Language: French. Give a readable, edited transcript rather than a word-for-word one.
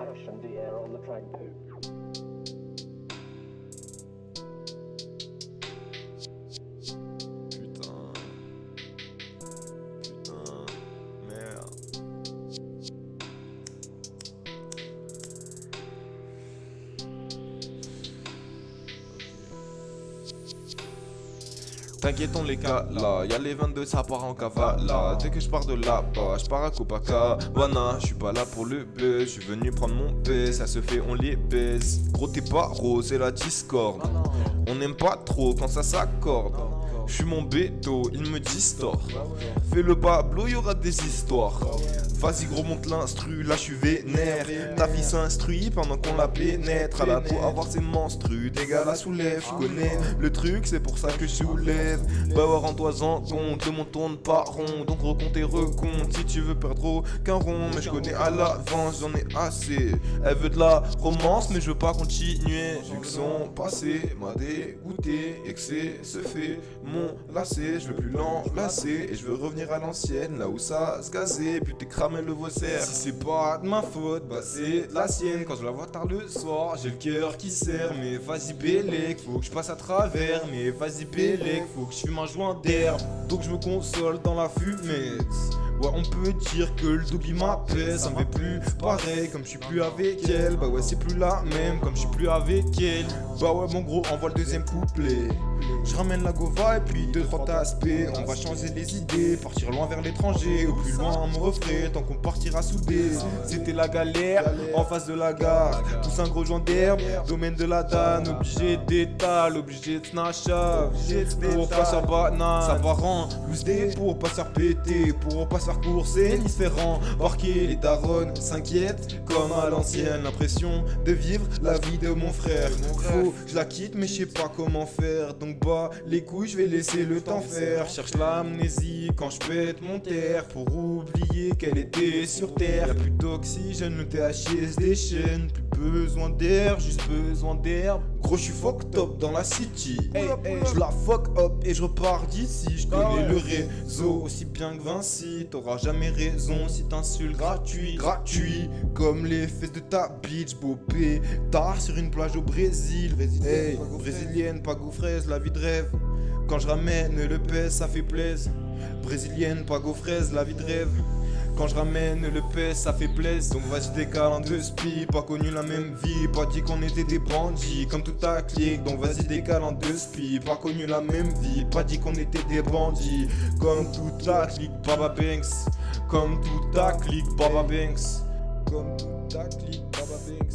cash and the air on the train too. Putain. Putain. Merde. T'inquiète, on les cas là, y'a les 22, ça part en cavale là. Dès que je pars de là-bas, je pars à Copacabana. Je suis pas là pour le buzz, je suis venu prendre mon paix. Ça se fait, on les baise. Gros, t'es pas rose, c'est la discorde. On n'aime pas trop quand ça s'accorde. Je suis mon béto, il me distord. Fais le Pablo, y'aura des histoires. Vas-y gros, monte l'instru, là je suis vénère. Ta fille s'instruit pendant qu'on la pénètre. À la peau avoir ses menstrues, des gars la soulèvent. Je connais le truc, c'est pour ça que je soulève. Bah ouais, rends-toi en compte, le monde tourne pas rond. Donc recompte et recompte si tu veux perdre aucun rond. Mais je connais à l'avance, j'en ai assez. Elle veut de la romance, mais je veux pas continuer. Vu que son passé m'a dégoûté et que c'est ce fait mon lacet. Je veux plus l'enlacer et je veux revenir à l'ancienne, là où ça se gazait. Puis t'es cramé le vaussaire. Si c'est pas de ma faute, bah c'est de la sienne. Quand je la vois tard le soir, j'ai le cœur qui serre. Mais vas-y Bélec, faut que je passe à travers. Mais vas-y Bélec, faut que je fume un joint d'herbe. Donc je me console dans la fumette. Ouais, on peut dire que le double m'apaise. Ça me fait plus pareil comme je suis plus avec elle. Bah ouais, c'est plus la même comme je suis plus avec elle. Bah ouais, mon gros, envoie le deuxième couplet. Je ramène la gova et puis 2-3 aspects. On va changer les idées, partir loin vers l'étranger. Au plus loin, mon refrain, tant qu'on partira soudés. C'était la galère, en face de la gare. Tous un gros joint d'herbe, domaine de la danne. Obligé d'étal, obligé de snatcha. Pour pas se faire banane, ça va rendre loose des pour pas se faire péter. Pour pas se faire courser, ni se faire embarquer. Les darons s'inquiètent comme à l'ancienne. L'impression de vivre la vie de mon frère. Faut que je la quitte, mais je sais pas comment faire. Donc bah les couilles, je vais laisser le temps faire. Cherche l'amnésie quand je pète mon terre. Pour oublier qu'elle était sur terre. Y'a plus d'oxygène, le THC se déchaîne. Plus besoin d'air, juste besoin d'herbe. Gros, je suis fucked up dans la city. Je la fuck up et je repars d'ici. Je connais le réseau aussi bien que Vinci. T'auras jamais raison si t'insultes gratuit. Gratuit comme les fesses de ta bitch. Beau pétard sur une plage au Brésil. Hey, brésilienne, pas go fraise, la vie de rêve. Quand je ramène le pèse, ça fait plaisir. Brésilienne, pas go fraise, la vie de rêve. Quand je ramène le pèse, ça fait plaisir. Donc vas-y décale en deux spi. Pas connu la même vie, pas dit qu'on était des bandits. Comme tout ta clique, donc vas-y décale en deux spi. Pas connu la même vie, pas dit qu'on était des bandits. Comme toute ta clique, Baba Banks. Comme toute ta clique, Baba Banks. Comme toute ta clique, Baba Banks.